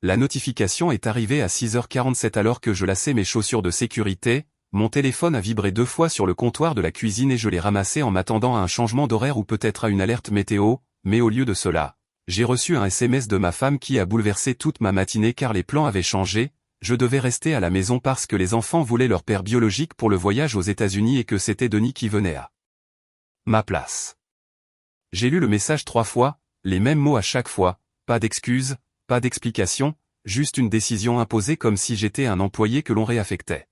La notification est arrivée à 6h47 alors que je lassais mes chaussures de sécurité. Mon téléphone a vibré 2 fois sur le comptoir de la cuisine et je l'ai ramassé en m'attendant à un changement d'horaire ou peut-être à une alerte météo, mais au lieu de cela, j'ai reçu un SMS de ma femme qui a bouleversé toute ma matinée car les plans avaient changé. Je devais rester à la maison parce que les enfants voulaient leur père biologique pour le voyage aux États-Unis et que c'était Denis qui venait à ma place. J'ai lu le message 3 fois, les mêmes mots à chaque fois, pas d'excuses, pas d'explications, juste une décision imposée comme si j'étais un employé que l'on réaffectait.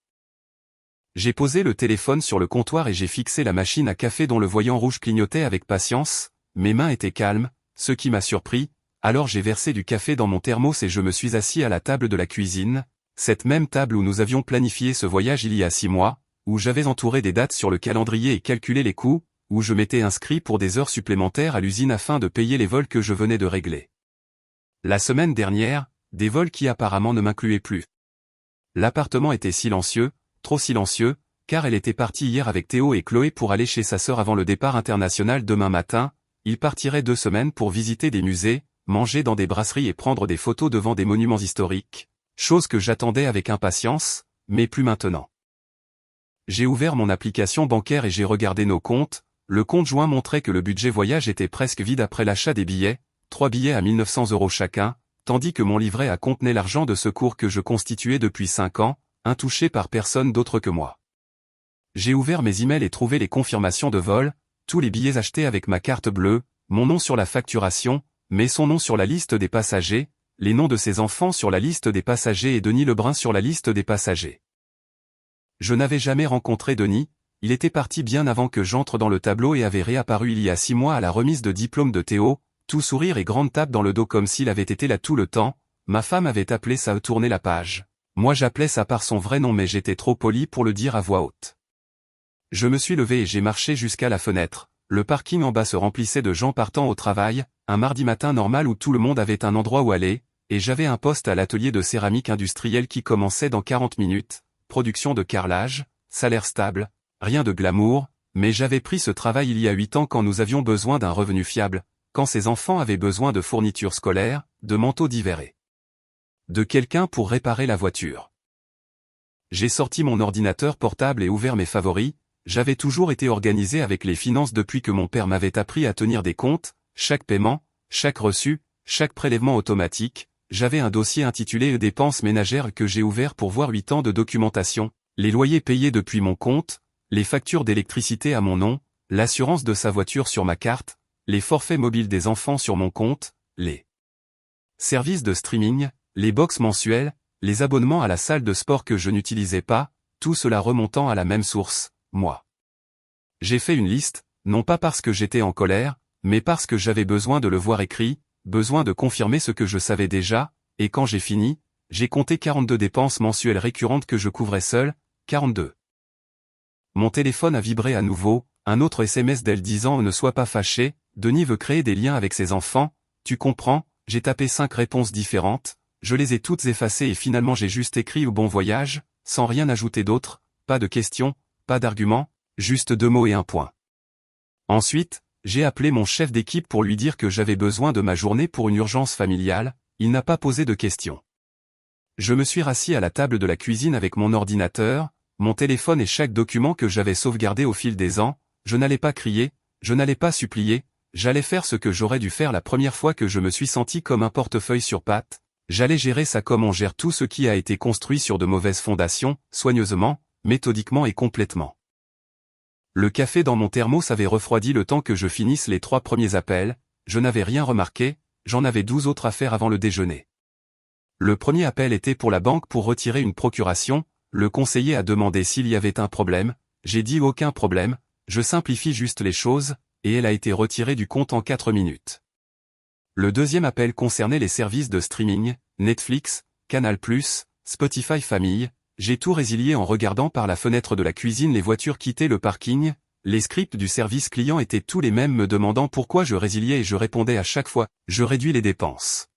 J'ai posé le téléphone sur le comptoir et j'ai fixé la machine à café dont le voyant rouge clignotait avec patience, mes mains étaient calmes, ce qui m'a surpris, alors j'ai versé du café dans mon thermos et je me suis assis à la table de la cuisine, cette même table où nous avions planifié ce voyage il y a 6 mois, où j'avais entouré des dates sur le calendrier et calculé les coûts, où je m'étais inscrit pour des heures supplémentaires à l'usine afin de payer les vols que je venais de régler. La semaine dernière, des vols qui apparemment ne m'incluaient plus. L'appartement était silencieux, trop silencieux, car elle était partie hier avec Théo et Chloé pour aller chez sa sœur avant le départ international demain matin. Ils partiraient 2 semaines pour visiter des musées, manger dans des brasseries et prendre des photos devant des monuments historiques, chose que j'attendais avec impatience, mais plus maintenant. J'ai ouvert mon application bancaire et j'ai regardé nos comptes. Le compte joint montrait que le budget voyage était presque vide après l'achat des billets, 3 billets à 1 900 € chacun, tandis que mon livret A contenait l'argent de secours que je constituais depuis 5 ans, intouché par personne d'autre que moi. J'ai ouvert mes emails et trouvé les confirmations de vol, tous les billets achetés avec ma carte bleue, mon nom sur la facturation, mais son nom sur la liste des passagers, les noms de ses enfants sur la liste des passagers et Denis Lebrun sur la liste des passagers. Je n'avais jamais rencontré Denis, il était parti bien avant que j'entre dans le tableau et avait réapparu il y a 6 mois à la remise de diplôme de Théo, tout sourire et grande tape dans le dos comme s'il avait été là tout le temps. Ma femme avait appelé ça tourner la page. Moi j'appelais ça par son vrai nom mais j'étais trop poli pour le dire à voix haute. Je me suis levé et j'ai marché jusqu'à la fenêtre. Le parking en bas se remplissait de gens partant au travail, un mardi matin normal où tout le monde avait un endroit où aller, et j'avais un poste à l'atelier de céramique industrielle qui commençait dans 40 minutes, production de carrelage, salaire stable, rien de glamour, mais j'avais pris ce travail il y a 8 ans quand nous avions besoin d'un revenu fiable, quand ses enfants avaient besoin de fournitures scolaires, de manteaux d'hiver et de quelqu'un pour réparer la voiture. J'ai sorti mon ordinateur portable et ouvert mes favoris. J'avais toujours été organisé avec les finances depuis que mon père m'avait appris à tenir des comptes, chaque paiement, chaque reçu, chaque prélèvement automatique. J'avais un dossier intitulé dépenses ménagères que j'ai ouvert pour voir 8 ans de documentation, les loyers payés depuis mon compte, les factures d'électricité à mon nom, l'assurance de sa voiture sur ma carte, les forfaits mobiles des enfants sur mon compte, les services de streaming, les box mensuelles, les abonnements à la salle de sport que je n'utilisais pas, tout cela remontant à la même source, moi. J'ai fait une liste, non pas parce que j'étais en colère, mais parce que j'avais besoin de le voir écrit, besoin de confirmer ce que je savais déjà, et quand j'ai fini, j'ai compté 42 dépenses mensuelles récurrentes que je couvrais seul, 42. Mon téléphone a vibré à nouveau, un autre SMS d'elle disant « Ne sois pas fâché, Denis veut créer des liens avec ses enfants, tu comprends ?» J'ai tapé 5 réponses différentes, je les ai toutes effacées et finalement j'ai juste écrit « Au bon voyage », sans rien ajouter d'autre, pas de questions, pas d'arguments, juste 2 mots et un point. Ensuite, j'ai appelé mon chef d'équipe pour lui dire que j'avais besoin de ma journée pour une urgence familiale, il n'a pas posé de questions. Je me suis rassis à la table de la cuisine avec mon ordinateur, mon téléphone et chaque document que j'avais sauvegardé au fil des ans. Je n'allais pas crier, je n'allais pas supplier, j'allais faire ce que j'aurais dû faire la première fois que je me suis senti comme un portefeuille sur pattes, j'allais gérer ça comme on gère tout ce qui a été construit sur de mauvaises fondations, soigneusement, méthodiquement et complètement. Le café dans mon thermos avait refroidi le temps que je finisse les 3 premiers appels, je n'avais rien remarqué, j'en avais 12 autres à faire avant le déjeuner. Le premier appel était pour la banque pour retirer une procuration, le conseiller a demandé s'il y avait un problème, j'ai dit aucun problème, je simplifie juste les choses, et elle a été retirée du compte en 4 minutes. Le deuxième appel concernait les services de streaming, Netflix, Canal+, Spotify Famille, j'ai tout résilié en regardant par la fenêtre de la cuisine les voitures quitter le parking, les scripts du service client étaient tous les mêmes me demandant pourquoi je résiliais et je répondais à chaque fois, je réduis les dépenses.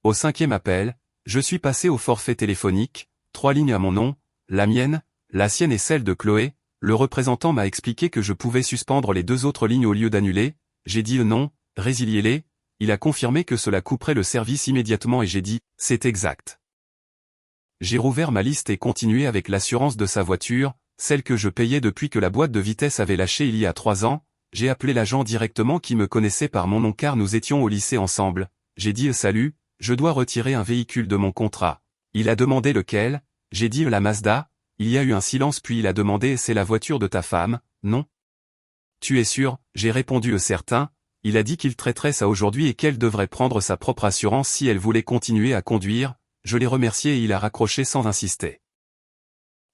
Au 5e appel, je suis passé au forfait téléphonique, 3 lignes à mon nom, la mienne, la sienne et celle de Chloé, le représentant m'a expliqué que je pouvais suspendre les 2 autres lignes au lieu d'annuler, j'ai dit non, résiliez-les, il a confirmé que cela couperait le service immédiatement et j'ai dit, c'est exact. J'ai rouvert ma liste et continué avec l'assurance de sa voiture, celle que je payais depuis que la boîte de vitesse avait lâché il y a 3 ans. J'ai appelé l'agent directement qui me connaissait par mon nom car nous étions au lycée ensemble. J'ai dit salut, je dois retirer un véhicule de mon contrat. Il a demandé lequel, j'ai dit la Mazda. Il y a eu un silence puis il a demandé c'est la voiture de ta femme, non? Tu es sûr? J'ai répondu certain. Il a dit qu'il traiterait ça aujourd'hui et qu'elle devrait prendre sa propre assurance si elle voulait continuer à conduire. Je l'ai remercié et il a raccroché sans insister.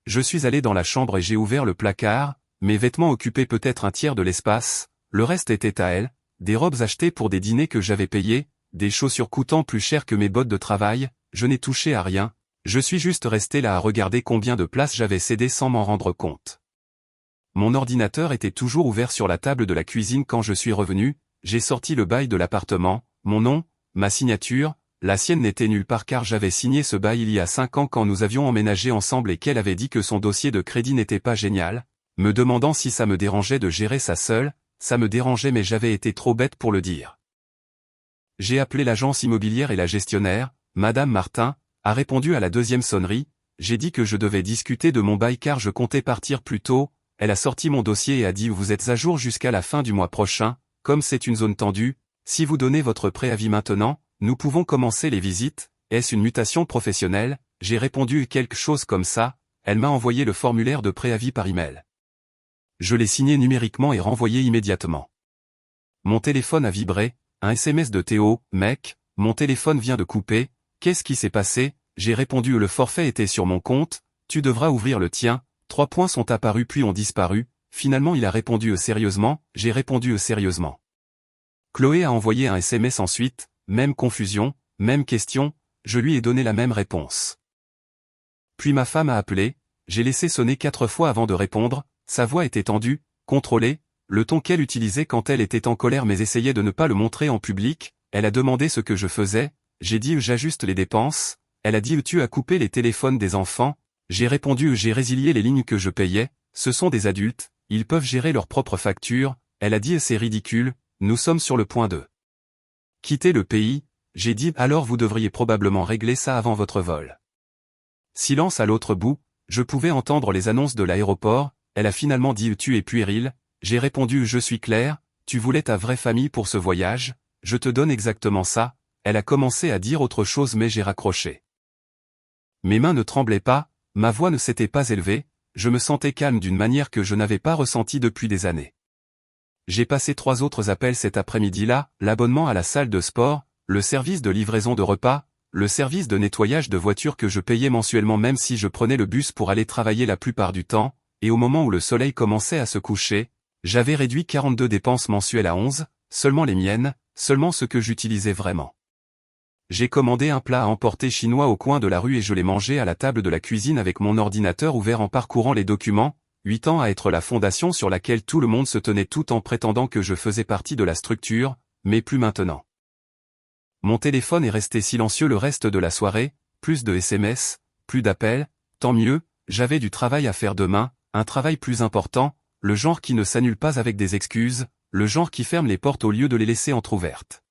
Je suis allé dans la chambre et j'ai ouvert le placard, mes vêtements occupaient peut-être un tiers de l'espace, le reste était à elle, des robes achetées pour des dîners que j'avais payés, des chaussures coûtant plus cher que mes bottes de travail, je n'ai touché à rien, je suis juste resté là à regarder combien de place j'avais cédé sans m'en rendre compte. Mon ordinateur était toujours ouvert sur la table de la cuisine quand je suis revenu, j'ai sorti le bail de l'appartement, mon nom, ma signature, la sienne n'était nulle part car j'avais signé ce bail il y a 5 ans quand nous avions emménagé ensemble et qu'elle avait dit que son dossier de crédit n'était pas génial, me demandant si ça me dérangeait de gérer ça seule, ça me dérangeait mais j'avais été trop bête pour le dire. J'ai appelé l'agence immobilière et la gestionnaire, Madame Martin, a répondu à la deuxième sonnerie, j'ai dit que je devais discuter de mon bail car je comptais partir plus tôt, elle a sorti mon dossier et a dit vous êtes à jour jusqu'à la fin du mois prochain, comme c'est une zone tendue, si vous donnez votre préavis maintenant, nous pouvons commencer les visites, est-ce une mutation professionnelle? J'ai répondu quelque chose comme ça, elle m'a envoyé le formulaire de préavis par email. Je l'ai signé numériquement et renvoyé immédiatement. Mon téléphone a vibré, un SMS de Théo, mec, mon téléphone vient de couper, qu'est-ce qui s'est passé? J'ai répondu le forfait était sur mon compte, tu devras ouvrir le tien, 3 points sont apparus puis ont disparu, finalement il a répondu sérieusement, j'ai répondu sérieusement. Chloé a envoyé un SMS ensuite, même confusion, même question, je lui ai donné la même réponse. Puis ma femme a appelé, j'ai laissé sonner 4 fois avant de répondre, sa voix était tendue, contrôlée, le ton qu'elle utilisait quand elle était en colère mais essayait de ne pas le montrer en public, elle a demandé ce que je faisais, j'ai dit j'ajuste les dépenses, elle a dit tu as coupé les téléphones des enfants, j'ai répondu j'ai résilié les lignes que je payais, ce sont des adultes, ils peuvent gérer leurs propres factures, elle a dit c'est ridicule, nous sommes sur le point de quitter le pays, j'ai dit alors vous devriez probablement régler ça avant votre vol. Silence à l'autre bout, je pouvais entendre les annonces de l'aéroport, elle a finalement dit tu es puéril, j'ai répondu je suis clair, tu voulais ta vraie famille pour ce voyage, je te donne exactement ça, elle a commencé à dire autre chose mais j'ai raccroché. Mes mains ne tremblaient pas, ma voix ne s'était pas élevée, je me sentais calme d'une manière que je n'avais pas ressentie depuis des années. J'ai passé 3 autres appels cet après-midi-là, l'abonnement à la salle de sport, le service de livraison de repas, le service de nettoyage de voitures que je payais mensuellement même si je prenais le bus pour aller travailler la plupart du temps, et au moment où le soleil commençait à se coucher, j'avais réduit 42 dépenses mensuelles à 11, seulement les miennes, seulement ce que j'utilisais vraiment. J'ai commandé un plat à emporter chinois au coin de la rue et je l'ai mangé à la table de la cuisine avec mon ordinateur ouvert en parcourant les documents, 8 ans à être la fondation sur laquelle tout le monde se tenait tout en prétendant que je faisais partie de la structure, mais plus maintenant. Mon téléphone est resté silencieux le reste de la soirée, plus de SMS, plus d'appels, tant mieux, j'avais du travail à faire demain, un travail plus important, le genre qui ne s'annule pas avec des excuses, le genre qui ferme les portes au lieu de les laisser entr'ouvertes.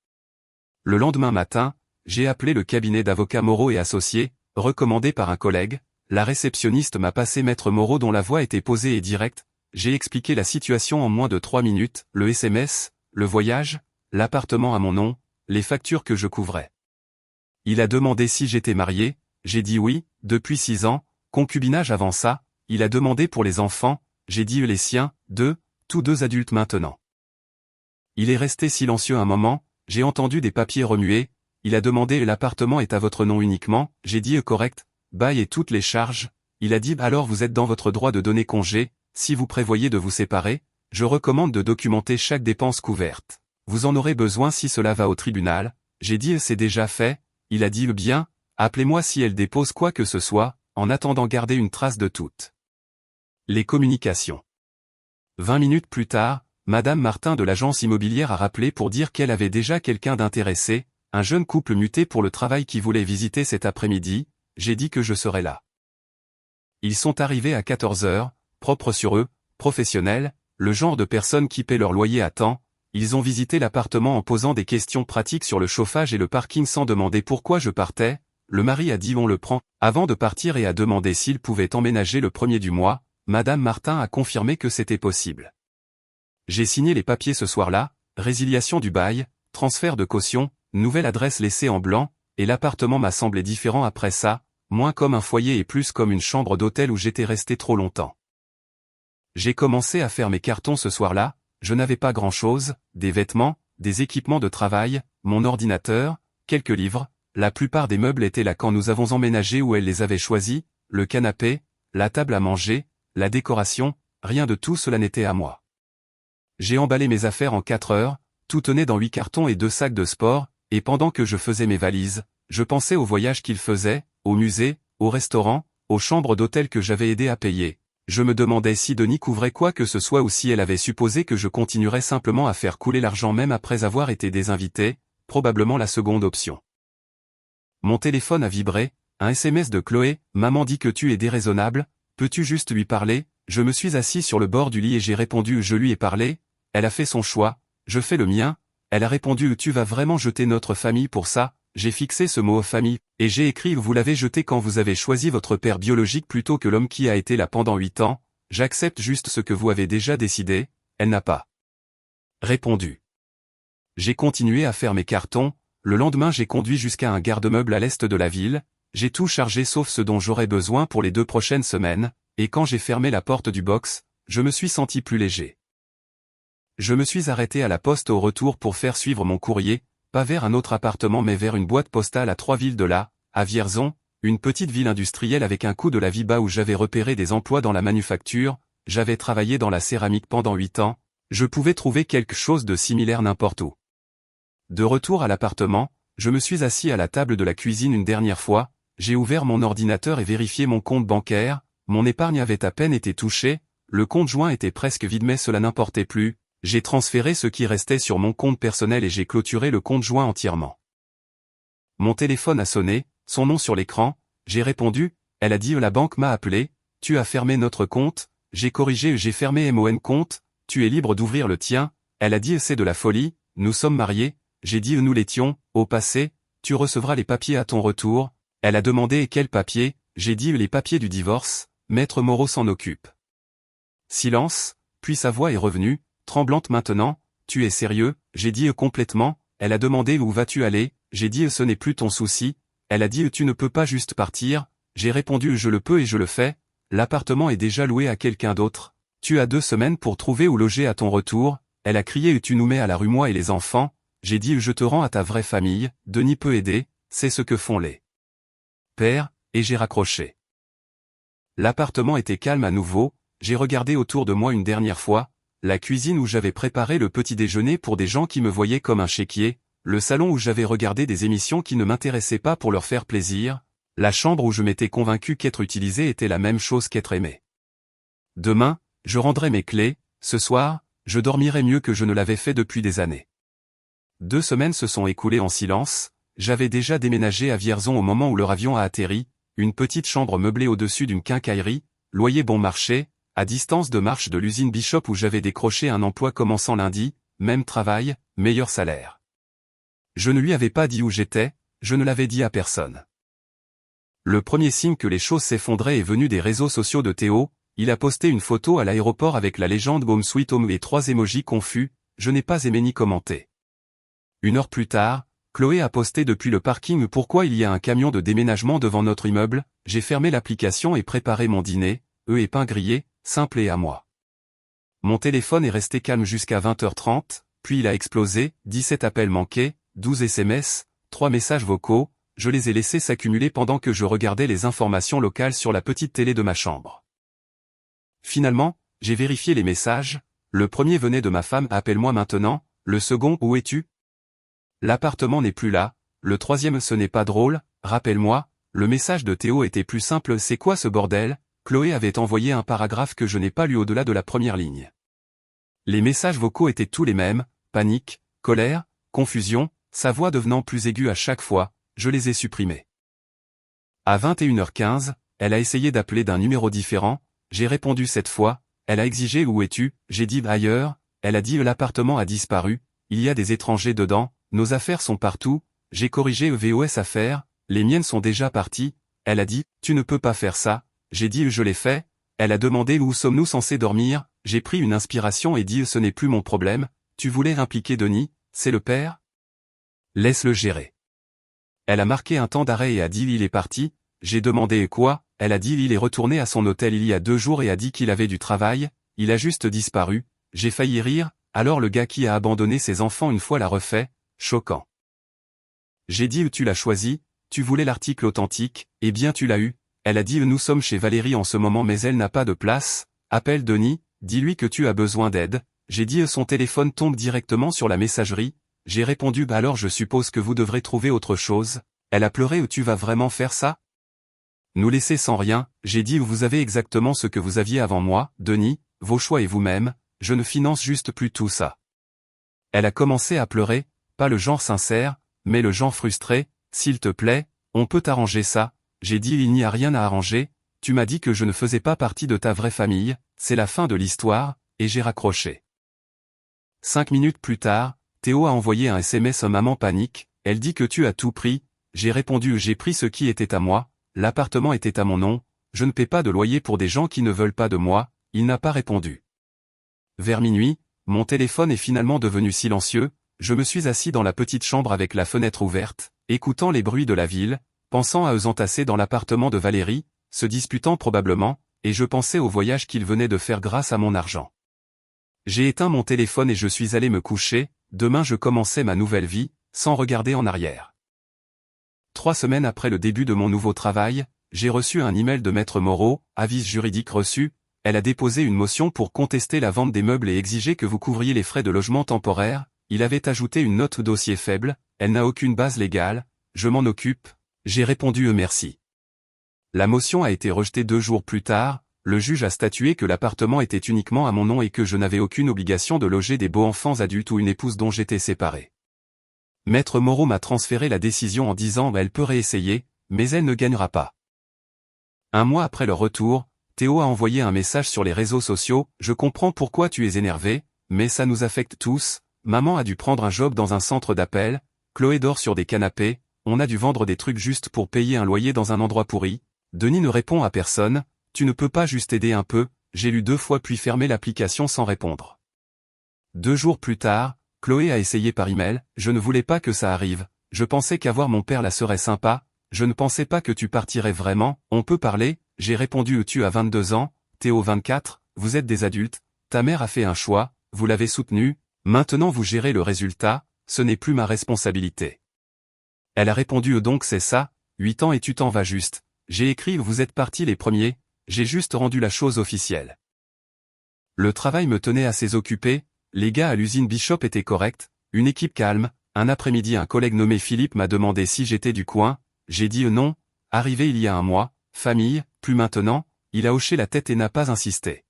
Le lendemain matin, j'ai appelé le cabinet d'avocats Moreau et Associés, recommandé par un collègue, la réceptionniste m'a passé Maître Moreau dont la voix était posée et directe, j'ai expliqué la situation en moins de 3 minutes, le SMS, le voyage, l'appartement à mon nom, les factures que je couvrais. Il a demandé si j'étais marié, j'ai dit oui, depuis 6 ans, concubinage avant ça, il a demandé pour les enfants, j'ai dit les siens, tous 2 adultes maintenant. Il est resté silencieux un moment, j'ai entendu des papiers remuer, il a demandé l'appartement est à votre nom uniquement, j'ai dit correct, bail et toutes les charges, il a dit alors vous êtes dans votre droit de donner congé, si vous prévoyez de vous séparer, je recommande de documenter chaque dépense couverte. Vous en aurez besoin si cela va au tribunal, j'ai dit c'est déjà fait, il a dit bien, appelez-moi si elle dépose quoi que ce soit, en attendant garder une trace de toutes les communications. 20 minutes plus tard, Madame Martin de l'agence immobilière a rappelé pour dire qu'elle avait déjà quelqu'un d'intéressé, un jeune couple muté pour le travail qui voulait visiter cet après-midi, j'ai dit que je serais là. Ils sont arrivés à 14 h, propres sur eux, professionnels, le genre de personnes qui paient leur loyer à temps, Ils ont visité l'appartement en posant des questions pratiques sur le chauffage et le parking sans demander pourquoi je partais. Le mari a dit on le prend, avant de partir et a demandé s'il pouvait emménager le 1er du mois. Madame Martin a confirmé que c'était possible. J'ai signé les papiers ce soir-là, résiliation du bail, transfert de caution, nouvelle adresse laissée en blanc, et l'appartement m'a semblé différent après ça, moins comme un foyer et plus comme une chambre d'hôtel où j'étais resté trop longtemps. J'ai commencé à faire mes cartons ce soir-là, je n'avais pas grand-chose, des vêtements, des équipements de travail, mon ordinateur, quelques livres, la plupart des meubles étaient là quand nous avons emménagé où elle les avait choisis, le canapé, la table à manger, la décoration, rien de tout cela n'était à moi. J'ai emballé mes affaires en 4 heures, tout tenait dans 8 cartons et 2 sacs de sport, et pendant que je faisais mes valises, je pensais au voyage qu'il faisait, au musée, au restaurant, aux chambres d'hôtel que j'avais aidé à payer. Je me demandais si Denis couvrait quoi que ce soit ou si elle avait supposé que je continuerais simplement à faire couler l'argent même après avoir été désinvité, probablement la seconde option. Mon téléphone a vibré, un SMS de Chloé, « Maman dit que tu es déraisonnable, peux-tu juste lui parler ?» Je me suis assis sur le bord du lit et j'ai répondu « Je lui ai parlé, elle a fait son choix, je fais le mien », elle a répondu « Tu vas vraiment jeter notre famille pour ça ?» J'ai fixé ce mot « famille » et j'ai écrit « Vous l'avez jeté quand vous avez choisi votre père biologique plutôt que l'homme qui a été là pendant 8 ans, j'accepte juste ce que vous avez déjà décidé », elle n'a pas répondu. J'ai continué à faire mes cartons, le lendemain j'ai conduit jusqu'à un garde-meuble à l'est de la ville, j'ai tout chargé sauf ce dont j'aurais besoin pour les 2 prochaines semaines, et quand j'ai fermé la porte du box, je me suis senti plus léger. Je me suis arrêté à la poste au retour pour faire suivre mon courrier, pas vers un autre appartement mais vers une boîte postale à 3 villes de là, à Vierzon, une petite ville industrielle avec un coût de la vie bas où j'avais repéré des emplois dans la manufacture, j'avais travaillé dans la céramique pendant 8 ans, je pouvais trouver quelque chose de similaire n'importe où. De retour à l'appartement, je me suis assis à la table de la cuisine une dernière fois, j'ai ouvert mon ordinateur et vérifié mon compte bancaire, mon épargne avait à peine été touchée, le compte joint était presque vide mais cela n'importait plus, j'ai transféré ce qui restait sur mon compte personnel et j'ai clôturé le compte joint entièrement. Mon téléphone a sonné, son nom sur l'écran, j'ai répondu, elle a dit la banque m'a appelé, tu as fermé notre compte, j'ai corrigé j'ai fermé mon compte, tu es libre d'ouvrir le tien, elle a dit c'est de la folie, nous sommes mariés, j'ai dit nous l'étions, au passé, tu recevras les papiers à ton retour, elle a demandé et quels papiers, j'ai dit les papiers du divorce, Maître Moreau s'en occupe. Silence, puis sa voix est revenue, tremblante maintenant, tu es sérieux, j'ai dit complètement, elle a demandé où vas-tu aller, j'ai dit ce n'est plus ton souci, elle a dit tu ne peux pas juste partir, j'ai répondu je le peux et je le fais, l'appartement est déjà loué à quelqu'un d'autre, tu as 2 semaines pour trouver où loger à ton retour, elle a crié tu nous mets à la rue moi et les enfants, j'ai dit je te rends à ta vraie famille, Denis peut aider, c'est ce que font les pères, et j'ai raccroché. L'appartement était calme à nouveau, j'ai regardé autour de moi une dernière fois, la cuisine où j'avais préparé le petit déjeuner pour des gens qui me voyaient comme un chéquier, le salon où j'avais regardé des émissions qui ne m'intéressaient pas pour leur faire plaisir, la chambre où je m'étais convaincu qu'être utilisé était la même chose qu'être aimé. Demain, je rendrai mes clés, ce soir, je dormirai mieux que je ne l'avais fait depuis des années. 2 semaines se sont écoulées en silence, j'avais déjà déménagé à Vierzon au moment où leur avion a atterri, une petite chambre meublée au-dessus d'une quincaillerie, loyer bon marché, à distance de marche de l'usine Bishop où j'avais décroché un emploi commençant lundi, même travail, meilleur salaire. Je ne lui avais pas dit où j'étais, je ne l'avais dit à personne. Le premier signe que les choses s'effondraient est venu des réseaux sociaux de Théo, il a posté une photo à l'aéroport avec la légende Home Sweet Home et 3 émojis confus, je n'ai pas aimé ni commenté. 1 heure plus tard, Chloé a posté depuis le parking pourquoi il y a un camion de déménagement devant notre immeuble, j'ai fermé l'application et préparé mon dîner, œufs et pain grillé, simple et à moi. Mon téléphone est resté calme jusqu'à 20h30, puis il a explosé, 17 appels manqués, 12 SMS, 3 messages vocaux, je les ai laissés s'accumuler pendant que je regardais les informations locales sur la petite télé de ma chambre. Finalement, j'ai vérifié les messages, le premier venait de ma femme « Appelle-moi maintenant », le second « Où es-tu » L'appartement n'est plus là, le troisième ce n'est pas drôle, rappelle-moi, le message de Théo était plus simple c'est quoi ce bordel, Chloé avait envoyé un paragraphe que je n'ai pas lu au-delà de la première ligne. Les messages vocaux étaient tous les mêmes, panique, colère, confusion, sa voix devenant plus aiguë à chaque fois, je les ai supprimés. À 21h15, elle a essayé d'appeler d'un numéro différent, j'ai répondu cette fois, elle a exigé où es-tu, j'ai dit ailleurs, elle a dit l'appartement a disparu, il y a des étrangers dedans, nos affaires sont partout, j'ai corrigé EVOS affaires, les miennes sont déjà parties, elle a dit, tu ne peux pas faire ça, j'ai dit je l'ai fait, elle a demandé où sommes-nous censés dormir, j'ai pris une inspiration et dit ce n'est plus mon problème, tu voulais impliquer Denis, c'est le père? Laisse-le gérer. Elle a marqué un temps d'arrêt et a dit il est parti, j'ai demandé quoi, elle a dit il est retourné à son hôtel il y a 2 jours et a dit qu'il avait du travail, il a juste disparu, j'ai failli rire, alors le gars qui a abandonné ses enfants une fois l'a refait, choquant. J'ai dit tu l'as choisi, tu voulais l'article authentique, eh bien tu l'as eu, elle a dit nous sommes chez Valérie en ce moment mais elle n'a pas de place, appelle Denis, dis-lui que tu as besoin d'aide, j'ai dit son téléphone tombe directement sur la messagerie, j'ai répondu alors je suppose que vous devrez trouver autre chose, elle a pleuré tu vas vraiment faire ça? Nous laisser sans rien, j'ai dit vous avez exactement ce que vous aviez avant moi, Denis, vos choix et vous-même, je ne finance juste plus tout ça. Elle a commencé à pleurer, pas le genre sincère, mais le genre frustré, s'il te plaît, on peut arranger ça, j'ai dit il n'y a rien à arranger, tu m'as dit que je ne faisais pas partie de ta vraie famille, c'est la fin de l'histoire, et j'ai raccroché. 5 minutes plus tard, Théo a envoyé un SMS à maman panique, elle dit que tu as tout pris, j'ai répondu j'ai pris ce qui était à moi, l'appartement était à mon nom, je ne paie pas de loyer pour des gens qui ne veulent pas de moi, il n'a pas répondu. Vers minuit, mon téléphone est finalement devenu silencieux, je me suis assis dans la petite chambre avec la fenêtre ouverte, écoutant les bruits de la ville, pensant à eux entassés dans l'appartement de Valérie, se disputant probablement, et je pensais au voyage qu'ils venaient de faire grâce à mon argent. J'ai éteint mon téléphone et je suis allé me coucher, demain je commençais ma nouvelle vie, sans regarder en arrière. 3 semaines après le début de mon nouveau travail, j'ai reçu un email de Maître Moreau, avis juridique reçu, elle a déposé une motion pour contester la vente des meubles et exiger que vous couvriez les frais de logement temporaire, il avait ajouté une note dossier faible, elle n'a aucune base légale, je m'en occupe, j'ai répondu merci. La motion a été rejetée 2 jours plus tard, le juge a statué que l'appartement était uniquement à mon nom et que je n'avais aucune obligation de loger des beaux-enfants adultes ou une épouse dont j'étais séparé. Maître Moreau m'a transféré la décision en disant elle peut réessayer, mais elle ne gagnera pas. 1 mois après leur retour, Théo a envoyé un message sur les réseaux sociaux, je comprends pourquoi tu es énervé, mais ça nous affecte tous, maman a dû prendre un job dans un centre d'appel, Chloé dort sur des canapés, on a dû vendre des trucs juste pour payer un loyer dans un endroit pourri, Denis ne répond à personne, tu ne peux pas juste aider un peu, j'ai lu 2 fois puis fermé l'application sans répondre. 2 jours plus tard, Chloé a essayé par email, je ne voulais pas que ça arrive, je pensais qu'avoir mon père là serait sympa, je ne pensais pas que tu partirais vraiment, on peut parler, j'ai répondu tu as 22 ans, Théo 24, vous êtes des adultes, ta mère a fait un choix, vous l'avez soutenu, maintenant vous gérez le résultat, ce n'est plus ma responsabilité. Elle a répondu donc c'est ça, 8 ans et tu t'en vas juste, j'ai écrit vous êtes partis les premiers, j'ai juste rendu la chose officielle. Le travail me tenait assez occupé, les gars à l'usine Bishop étaient corrects, une équipe calme, un après-midi un collègue nommé Philippe m'a demandé si j'étais du coin, j'ai dit non, arrivé il y a 1 mois, famille, plus maintenant, il a hoché la tête et n'a pas insisté.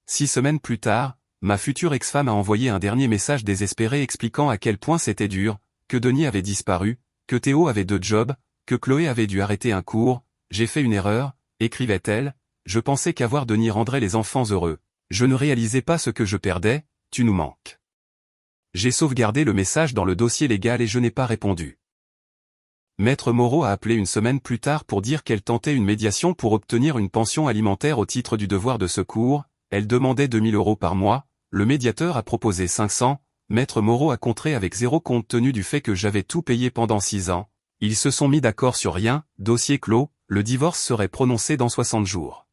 6 semaines plus tard, ma future ex-femme a envoyé un dernier message désespéré expliquant à quel point c'était dur, que Denis avait disparu, que Théo avait 2 jobs, que Chloé avait dû arrêter un cours, j'ai fait une erreur, écrivait-elle, je pensais qu'avoir Denis rendrait les enfants heureux, je ne réalisais pas ce que je perdais, tu nous manques. J'ai sauvegardé le message dans le dossier légal et je n'ai pas répondu. Maître Moreau a appelé 1 semaine plus tard pour dire qu'elle tentait une médiation pour obtenir une pension alimentaire au titre du devoir de secours, elle demandait 2 000 € par mois, le médiateur a proposé 500, Maître Moreau a contré avec 0 compte tenu du fait que j'avais tout payé pendant 6 ans, ils se sont mis d'accord sur rien, dossier clos, le divorce serait prononcé dans 60 jours.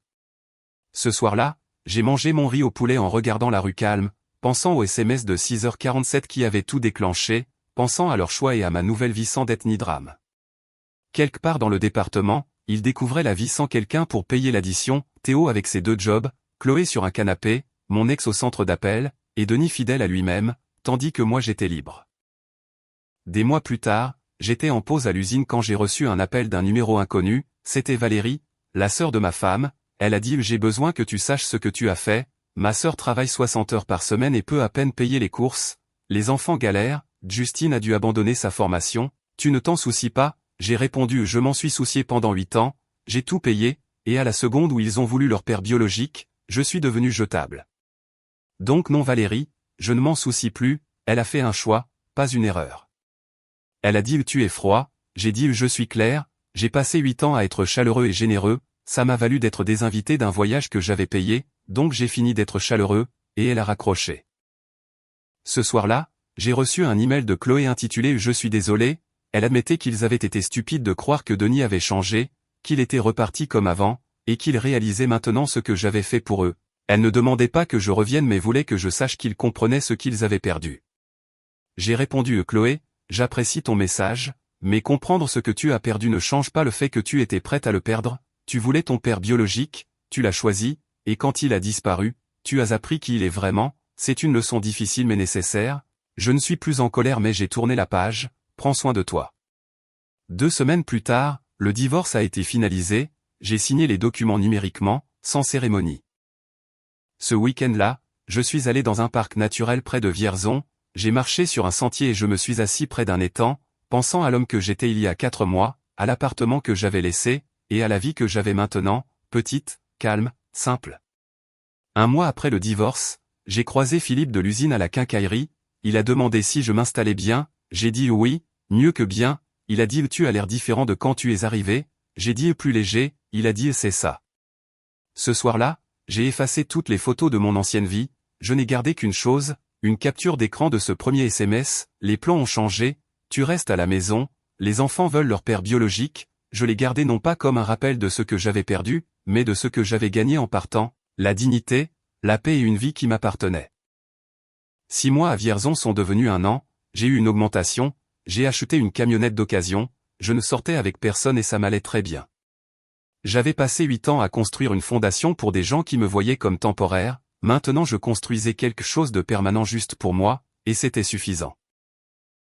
Ce soir-là, j'ai mangé mon riz au poulet en regardant la rue calme, pensant au SMS de 6h47 qui avait tout déclenché, pensant à leur choix et à ma nouvelle vie sans dette ni drame. Quelque part dans le département, ils découvraient la vie sans quelqu'un pour payer l'addition, Théo avec ses 2 jobs, Chloé sur un canapé, mon ex au centre d'appel, et Denis fidèle à lui-même, tandis que moi j'étais libre. Des mois plus tard, j'étais en pause à l'usine quand j'ai reçu un appel d'un numéro inconnu, c'était Valérie, la sœur de ma femme, elle a dit j'ai besoin que tu saches ce que tu as fait, ma sœur travaille 60 heures par semaine et peut à peine payer les courses, les enfants galèrent, Justine a dû abandonner sa formation, tu ne t'en soucies pas, j'ai répondu je m'en suis soucié pendant 8 ans, j'ai tout payé, et à la seconde où ils ont voulu leur père biologique, je suis devenu jetable. Donc non Valérie, je ne m'en soucie plus, Elle a fait un choix, pas une erreur. Elle a dit tu es froid, j'ai dit je suis clair, j'ai passé 8 ans à être chaleureux et généreux, ça m'a valu d'être désinvité d'un voyage que j'avais payé, donc j'ai fini d'être chaleureux, et elle a raccroché. Ce soir-là, j'ai reçu un email de Chloé intitulé Je suis désolé, elle admettait qu'ils avaient été stupides de croire que Denis avait changé, qu'il était reparti comme avant, et qu'il réalisait maintenant ce que j'avais fait pour eux. Elle ne demandait pas que je revienne mais voulait que je sache qu'ils comprenaient ce qu'ils avaient perdu. J'ai répondu Chloé, j'apprécie ton message, mais comprendre ce que tu as perdu ne change pas le fait que tu étais prête à le perdre, tu voulais ton père biologique, tu l'as choisi, et quand il a disparu, tu as appris qui il est vraiment, c'est une leçon difficile mais nécessaire, je ne suis plus en colère mais j'ai tourné la page, prends soin de toi. 2 semaines plus tard, le divorce a été finalisé, j'ai signé les documents numériquement, sans cérémonie. Ce week-end-là, je suis allé dans un parc naturel près de Vierzon, j'ai marché sur un sentier et je me suis assis près d'un étang, pensant à l'homme que j'étais il y a 4 mois, à l'appartement que j'avais laissé, et à la vie que j'avais maintenant, petite, calme, simple. 1 mois après le divorce, j'ai croisé Philippe de l'usine à la quincaillerie, il a demandé si je m'installais bien, j'ai dit oui, mieux que bien, il a dit tu as l'air différent de quand tu es arrivé, j'ai dit plus léger, il a dit c'est ça. Ce soir-là, j'ai effacé toutes les photos de mon ancienne vie, je n'ai gardé qu'une chose, une capture d'écran de ce premier SMS, les plans ont changé, tu restes à la maison, les enfants veulent leur père biologique, je l'ai gardé non pas comme un rappel de ce que j'avais perdu, mais de ce que j'avais gagné en partant, la dignité, la paix et une vie qui m'appartenait. 6 mois à Vierzon sont devenus 1 an, j'ai eu une augmentation, j'ai acheté une camionnette d'occasion, je ne sortais avec personne et ça m'allait très bien. J'avais passé 8 ans à construire une fondation pour des gens qui me voyaient comme temporaire, maintenant je construisais quelque chose de permanent juste pour moi, et c'était suffisant.